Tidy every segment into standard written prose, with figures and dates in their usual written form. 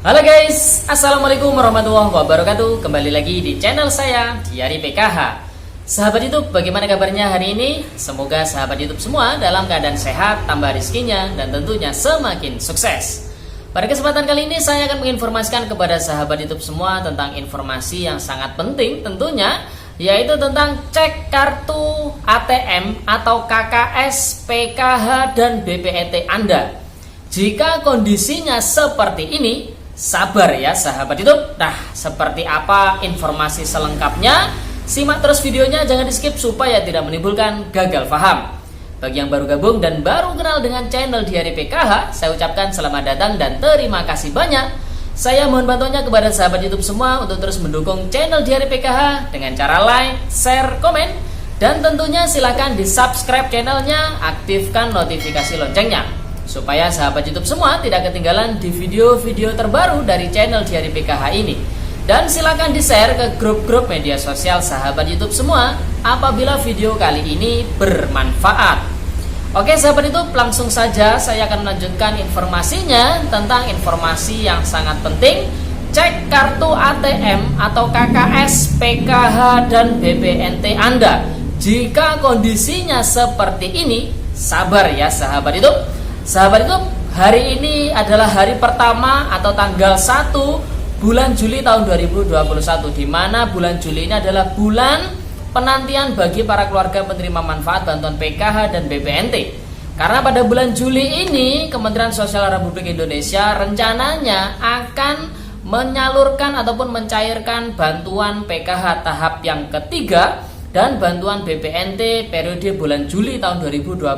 Halo guys, Assalamualaikum warahmatullahi wabarakatuh. Kembali lagi di channel saya, Diari PKH. Sahabat YouTube, bagaimana kabarnya hari ini? Semoga sahabat YouTube semua dalam keadaan sehat, tambah rezekinya, dan tentunya semakin sukses. Pada kesempatan kali ini saya akan menginformasikan kepada sahabat YouTube semua tentang informasi yang sangat penting tentunya, yaitu tentang cek kartu ATM atau KKS, PKH, dan BPNT Anda. Jika kondisinya seperti ini, sabar ya sahabat YouTube. Nah, seperti apa informasi selengkapnya? Simak terus videonya, jangan di skip supaya tidak menimbulkan gagal paham. Bagi yang baru gabung dan baru kenal dengan channel Diari PKH, saya ucapkan selamat datang dan terima kasih banyak. Saya mohon bantuannya kepada sahabat YouTube semua untuk terus mendukung channel Diari PKH dengan cara like, share, komen, dan tentunya silakan di subscribe channelnya, aktifkan notifikasi loncengnya supaya sahabat YouTube semua tidak ketinggalan di video-video terbaru dari channel Diari PKH ini. Dan silakan di-share ke grup-grup media sosial sahabat YouTube semua apabila video kali ini bermanfaat. Oke sahabat YouTube, langsung saja saya akan melanjutkan informasinya tentang informasi yang sangat penting. Cek kartu ATM atau KKS, PKH, dan BPNT Anda. Jika kondisinya seperti ini, sabar ya sahabat YouTube. Sahabat YouTube, hari ini adalah hari pertama atau tanggal 1 bulan Juli tahun 2021, di mana bulan Juli ini adalah bulan penantian bagi para keluarga penerima manfaat bantuan PKH dan BPNT. Karena pada bulan Juli ini Kementerian Sosial Republik Indonesia rencananya akan menyalurkan ataupun mencairkan bantuan PKH tahap yang ketiga dan bantuan BPNT periode bulan Juli tahun 2021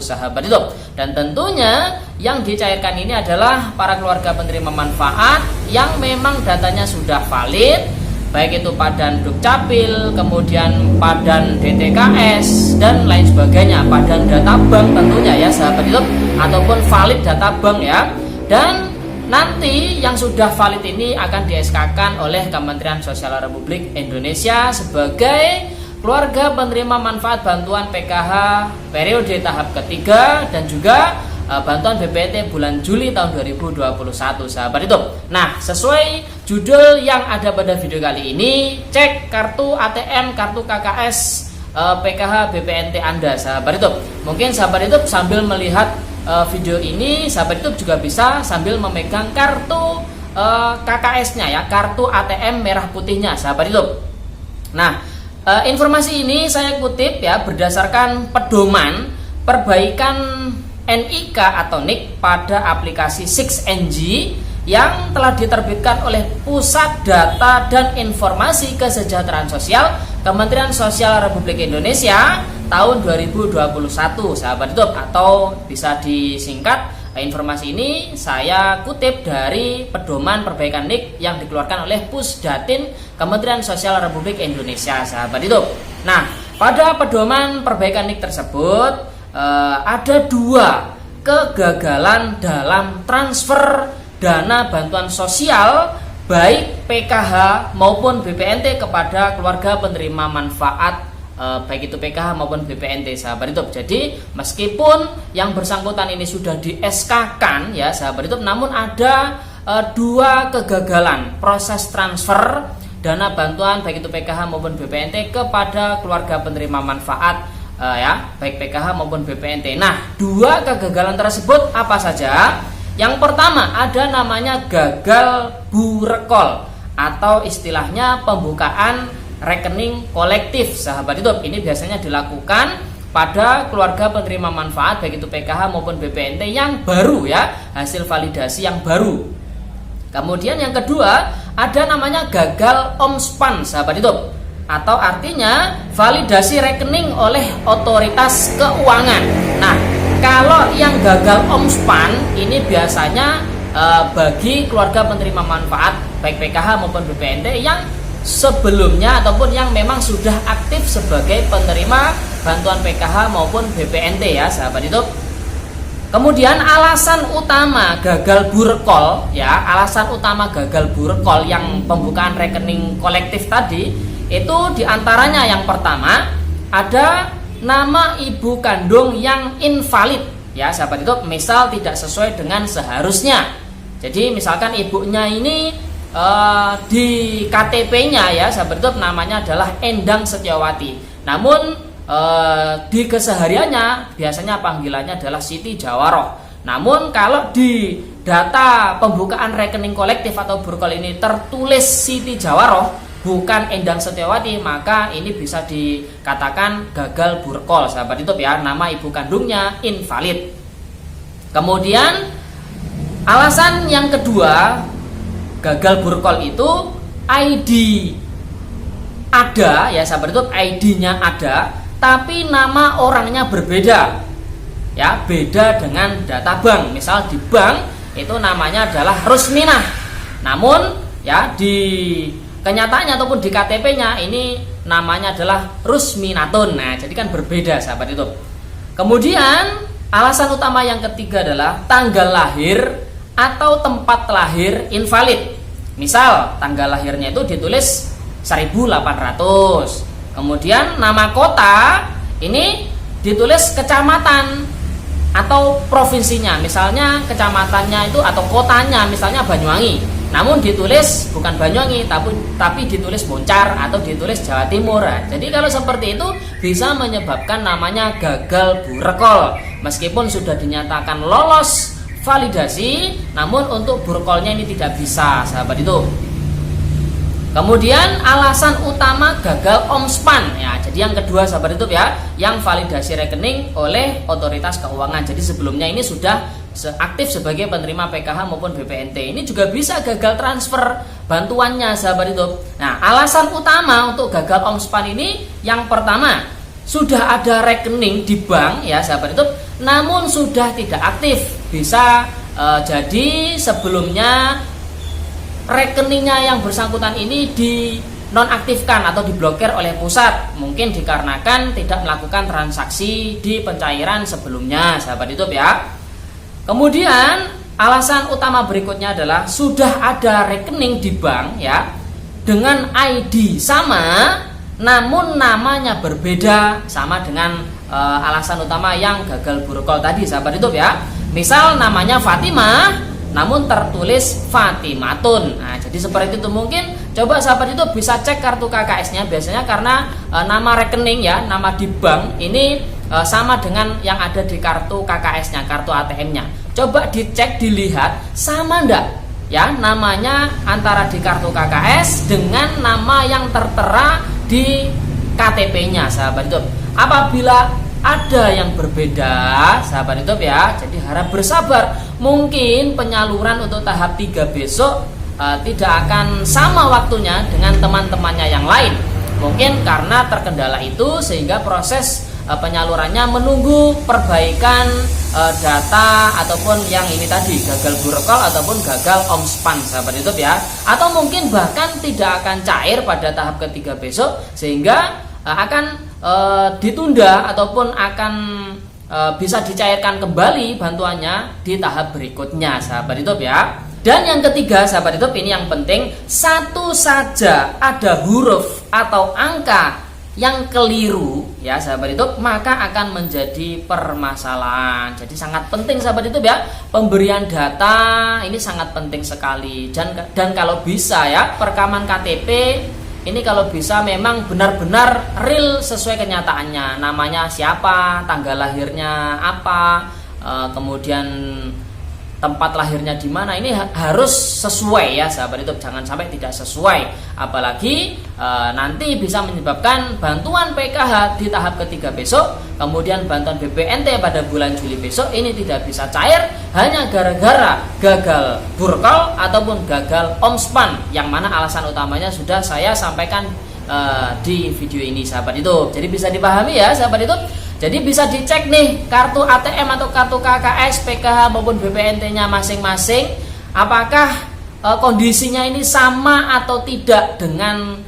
sahabat YouTube. Dan tentunya yang dicairkan ini adalah para keluarga penerima manfaat yang memang datanya sudah valid, baik itu Padan Dukcapil, kemudian Padan DTKS dan lain sebagainya, Padan Data Bank tentunya ya sahabat YouTube, ataupun valid data bank ya. Dan nanti yang sudah valid ini akan di SK-kan oleh Kementerian Sosial Republik Indonesia sebagai keluarga penerima manfaat bantuan PKH periode tahap ketiga dan juga bantuan BPNT bulan Juli tahun 2021 sahabat YouTube. Nah, sesuai judul yang ada pada video kali ini, cek kartu ATM, kartu KKS, PKH, BPNT Anda sahabat YouTube. Mungkin sahabat YouTube sambil melihat video ini, sahabat YouTube juga bisa sambil memegang kartu KKS-nya ya, kartu ATM merah putihnya sahabat YouTube. Nah, informasi ini saya kutip ya berdasarkan pedoman perbaikan NIK atau NIK pada aplikasi 6NG yang telah diterbitkan oleh Pusat Data dan Informasi Kesejahteraan Sosial Kementerian Sosial Republik Indonesia tahun 2021 sahabat YouTube, atau bisa disingkat informasi ini saya kutip dari pedoman perbaikan NIK yang dikeluarkan oleh Pusdatin Kementerian Sosial Republik Indonesia sahabat YouTube. Nah, pada pedoman perbaikan NIK tersebut ada dua kegagalan dalam transfer dana bantuan sosial baik PKH maupun BPNT kepada keluarga penerima manfaat baik itu PKH maupun BPNT sahabat YouTube. Jadi meskipun yang bersangkutan ini sudah di SK-kan ya sahabat YouTube, namun ada dua kegagalan proses transfer dana bantuan baik itu PKH maupun BPNT kepada keluarga penerima manfaat ya baik PKH maupun BPNT. Nah, dua kegagalan tersebut apa saja? Yang pertama ada namanya gagal burekol atau istilahnya pembukaan rekening kolektif sahabat YouTube. Ini biasanya dilakukan pada keluarga penerima manfaat baik itu PKH maupun BPNT yang baru ya, hasil validasi yang baru. Kemudian yang kedua ada namanya gagal omspan sahabat YouTube, atau artinya validasi rekening oleh otoritas keuangan. Nah, kalau yang gagal omspan ini biasanya bagi keluarga penerima manfaat baik PKH maupun BPNT yang sebelumnya ataupun yang memang sudah aktif sebagai penerima bantuan PKH maupun BPNT ya sahabat YouTube. Kemudian alasan utama gagal burekol ya, alasan utama gagal burekol yang pembukaan rekening kolektif tadi itu diantaranya yang pertama ada nama ibu kandung yang invalid ya sahabat YouTube, misal tidak sesuai dengan seharusnya. Jadi misalkan ibunya ini di KTP-nya ya sahabat YouTube namanya adalah Endang Setiawati. Namun di kesehariannya biasanya panggilannya adalah Siti Jawaroh. Namun kalau di data pembukaan rekening kolektif atau burkol ini tertulis Siti Jawaroh bukan Endang Setiawati, maka ini bisa dikatakan gagal burkol sahabat YouTube ya. Nama ibu kandungnya invalid. Kemudian alasan yang kedua gagal burkol itu ID ada ya sahabat YouTube, ID-nya ada tapi nama orangnya berbeda ya, beda dengan data bank. Misal di bank itu namanya adalah Rusminah, namun ya di kenyataannya ataupun di KTP-nya ini namanya adalah Rusminatun. Nah jadi kan berbeda sahabat YouTube. Kemudian alasan utama yang ketiga adalah tanggal lahir atau tempat lahir invalid. Misal tanggal lahirnya itu ditulis 1800, kemudian nama kota ini ditulis kecamatan atau provinsinya, misalnya kecamatannya itu atau kotanya misalnya Banyuwangi, namun ditulis bukan Banyuwangi tapi ditulis Moncar atau ditulis Jawa Timur. Jadi kalau seperti itu bisa menyebabkan namanya gagal burkol meskipun sudah dinyatakan lolos validasi, namun untuk burkolnya ini tidak bisa sahabat itu. Kemudian alasan utama gagal omspan ya. Jadi yang kedua sahabat itu ya, yang validasi rekening oleh otoritas keuangan. Jadi sebelumnya ini sudah aktif sebagai penerima PKH maupun BPNT. Ini juga bisa gagal transfer bantuannya sahabat itu. Nah, alasan utama untuk gagal omspan ini yang pertama, sudah ada rekening di bank ya sahabat itu, namun sudah tidak aktif. Bisa jadi sebelumnya rekeningnya yang bersangkutan ini dinonaktifkan atau diblokir oleh pusat, mungkin dikarenakan tidak melakukan transaksi di pencairan sebelumnya sahabat itu ya. Kemudian alasan utama berikutnya adalah sudah ada rekening di bank ya dengan ID sama namun namanya berbeda, sama dengan alasan utama yang gagal burkol tadi sahabat itu ya. Misal namanya Fatimah namun tertulis Fatimatun. Nah, jadi seperti itu. Mungkin coba sahabat itu bisa cek kartu KKS-nya, biasanya karena nama rekening ya, nama di bank ini sama dengan yang ada di kartu KKS-nya, kartu ATM-nya. Coba dicek, dilihat sama enggak ya namanya antara di kartu KKS dengan nama yang tertera di KTP-nya sahabat itu. Apabila ada yang berbeda sahabat itu ya, jadi harap bersabar. Mungkin penyaluran untuk tahap 3 besok tidak akan sama waktunya dengan teman-temannya yang lain. Mungkin karena terkendala itu sehingga proses penyalurannya menunggu perbaikan data ataupun yang ini tadi gagal burkol ataupun gagal omspan sahabat itu ya. Atau mungkin bahkan tidak akan cair pada tahap ketiga besok sehingga akan ditunda ataupun akan bisa dicairkan kembali bantuannya di tahap berikutnya sahabat itu ya. Dan yang ketiga sahabat itu ini yang penting, satu saja ada huruf atau angka yang keliru ya sahabat itu maka akan menjadi permasalahan. Jadi sangat penting sahabat itu ya, pemberian data ini sangat penting sekali. Dan kalau bisa ya perekaman KTP ini kalau bisa memang benar-benar real sesuai kenyataannya. Namanya siapa, tanggal lahirnya apa, kemudian tempat lahirnya di mana, ini harus sesuai ya sahabat itu, jangan sampai tidak sesuai. Apalagi nanti bisa menyebabkan bantuan PKH di tahap ketiga besok, kemudian bantuan BPNT pada bulan Juli besok ini tidak bisa cair hanya gara-gara gagal burkol ataupun gagal omspan, yang mana alasan utamanya sudah saya sampaikan di video ini sahabat itu. Jadi bisa dipahami ya sahabat itu. Jadi bisa dicek nih kartu ATM atau kartu KKS, PKH maupun BPNT-nya masing-masing, apakah kondisinya ini sama atau tidak dengan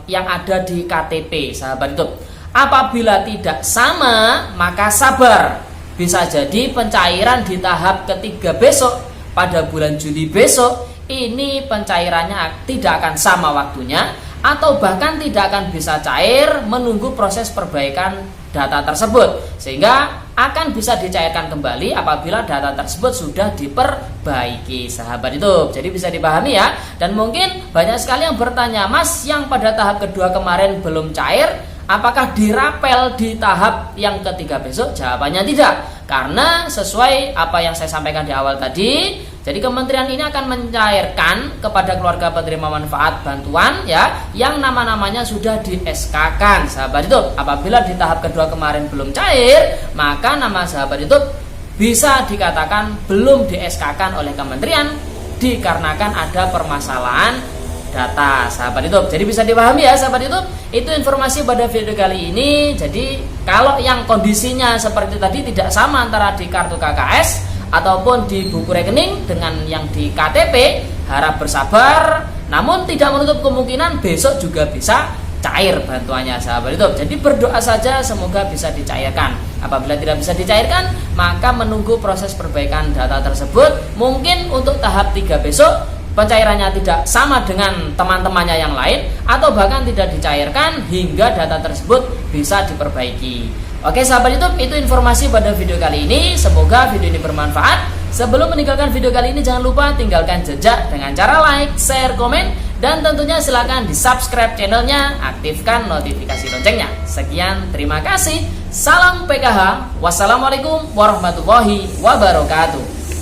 yang ada di KTP sahabat itu. Apabila tidak sama maka sabar, bisa jadi pencairan di tahap ketiga besok pada bulan Juli besok ini pencairannya tidak akan sama waktunya, atau bahkan tidak akan bisa cair menunggu proses perbaikan data tersebut, sehingga akan bisa dicairkan kembali apabila data tersebut sudah diperbaiki, sahabat YouTube. Jadi bisa dipahami ya. Dan mungkin banyak sekali yang bertanya, Mas, yang pada tahap kedua kemarin belum cair, apakah dirapel di tahap yang ketiga besok? Jawabannya tidak, karena sesuai apa yang saya sampaikan di awal tadi, jadi kementerian ini akan mencairkan kepada keluarga penerima manfaat bantuan ya, yang nama-namanya sudah di SK-kan, sahabat YouTube. Apabila di tahap kedua kemarin belum cair, maka nama sahabat YouTube bisa dikatakan belum di SK-kan oleh kementerian dikarenakan ada permasalahan data, sahabat YouTube. Jadi bisa dipahami ya, sahabat YouTube. Itu informasi pada video kali ini. Jadi kalau yang kondisinya seperti tadi tidak sama antara di kartu KKS ataupun di buku rekening dengan yang di KTP, harap bersabar. Namun tidak menutup kemungkinan besok juga bisa cair bantuannya, sahabat YouTube. Jadi berdoa saja semoga bisa dicairkan. Apabila tidak bisa dicairkan, maka menunggu proses perbaikan data tersebut. Mungkin untuk tahap 3 besok pencairannya tidak sama dengan teman-temannya yang lain, atau bahkan tidak dicairkan hingga data tersebut bisa diperbaiki. Oke sahabat YouTube, itu informasi pada video kali ini. Semoga video ini bermanfaat. Sebelum meninggalkan video kali ini, jangan lupa tinggalkan jejak dengan cara like, share, komen, dan tentunya silahkan di subscribe channelnya, aktifkan notifikasi loncengnya. Sekian, terima kasih. Salam PKH. Wassalamualaikum warahmatullahi wabarakatuh.